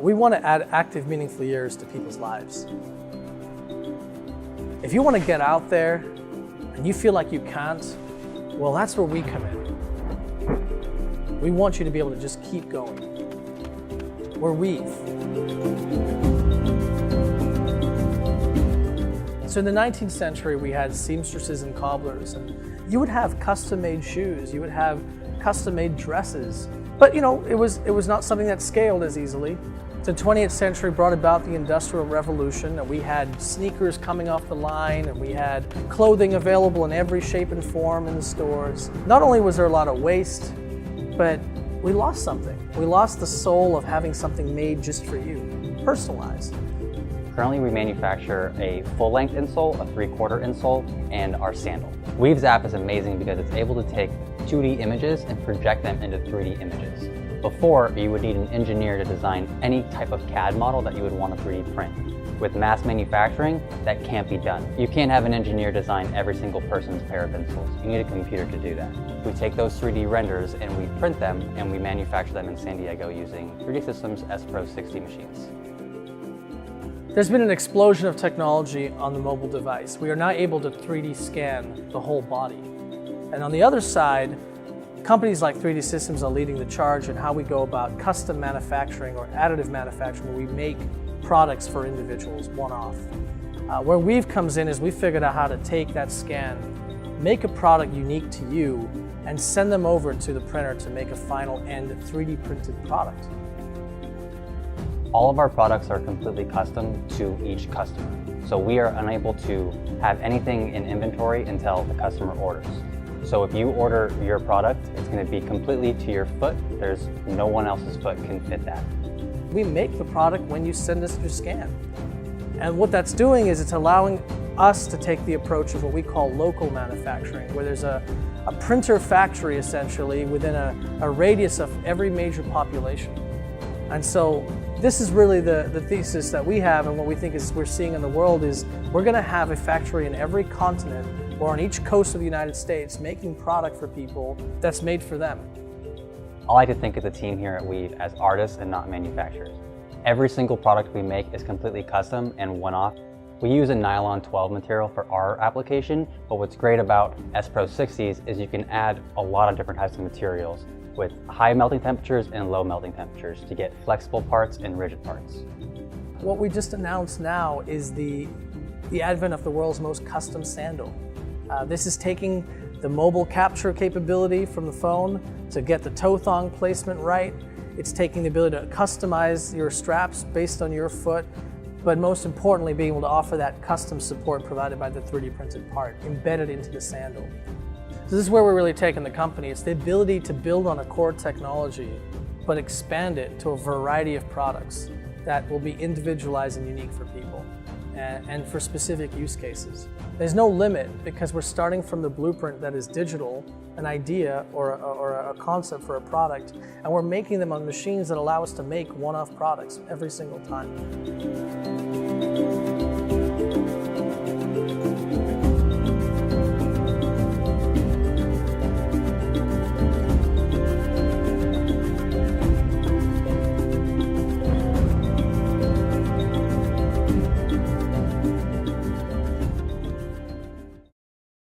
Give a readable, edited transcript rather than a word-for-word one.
We want to add active, meaningful years to people's lives. If you want to get out there and you feel like you can't, well, that's where we come in. We want you to be able to just keep going. We're Wiivv. So in the 19th century, we had seamstresses and cobblers, and you would have custom-made shoes, you would have custom-made dresses, but it was not something that scaled as easily. The 20th century brought about the Industrial Revolution, and we had sneakers coming off the line, and we had clothing available in every shape and form in the stores. Not only was there a lot of waste, but we lost something. We lost the soul of having something made just for you, personalized. Currently, we manufacture a full-length insole, a 3/4 insole, and our sandal. Wiivv's app is amazing because it's able to take 2D images and project them into 3D images. Before, you would need an engineer to design any type of CAD model that you would want to 3D print. With mass manufacturing, that can't be done. You can't have an engineer design every single person's pair of insoles. You need a computer to do that. We take those 3D renders and we print them and we manufacture them in San Diego using 3D Systems S60 machines. There's been an explosion of technology on the mobile device. We are now able to 3D scan the whole body. And on the other side, companies like 3D Systems are leading the charge in how we go about custom manufacturing or additive manufacturing, where we make products for individuals, one-off. Where Wiivv comes in is we figured out how to take that scan, make a product unique to you, and send them over to the printer to make a final end 3D printed product. All of our products are completely custom to each customer. So we are unable to have anything in inventory until the customer orders. So if you order your product, it's going to be completely to your foot. There's no one else's foot can fit that. We make the product when you send us your scan. And what that's doing is it's allowing us to take the approach of what we call local manufacturing, where there's a printer factory essentially within a radius of every major population. And so this is really the thesis that we have, and what we think is we're seeing in the world is we're going to have a factory in every continent or on each coast of the United States making product for people that's made for them. I like to think of the team here at Wiivv as artists and not manufacturers. Every single product we make is completely custom and one-off. We use a nylon 12 material for our application, but what's great about S60s is you can add a lot of different types of materials with high melting temperatures and low melting temperatures to get flexible parts and rigid parts. What we just announced now is the advent of the world's most custom sandal. This is taking the mobile capture capability from the phone to get the toe thong placement right. It's taking the ability to customize your straps based on your foot, but most importantly, being able to offer that custom support provided by the 3D printed part embedded into the sandal. So this is where we're really taking the company. It's the ability to build on a core technology, but expand it to a variety of products that will be individualized and unique for people and for specific use cases. There's no limit because we're starting from the blueprint that is digital, an idea or a concept for a product, and we're making them on machines that allow us to make one-off products every single time.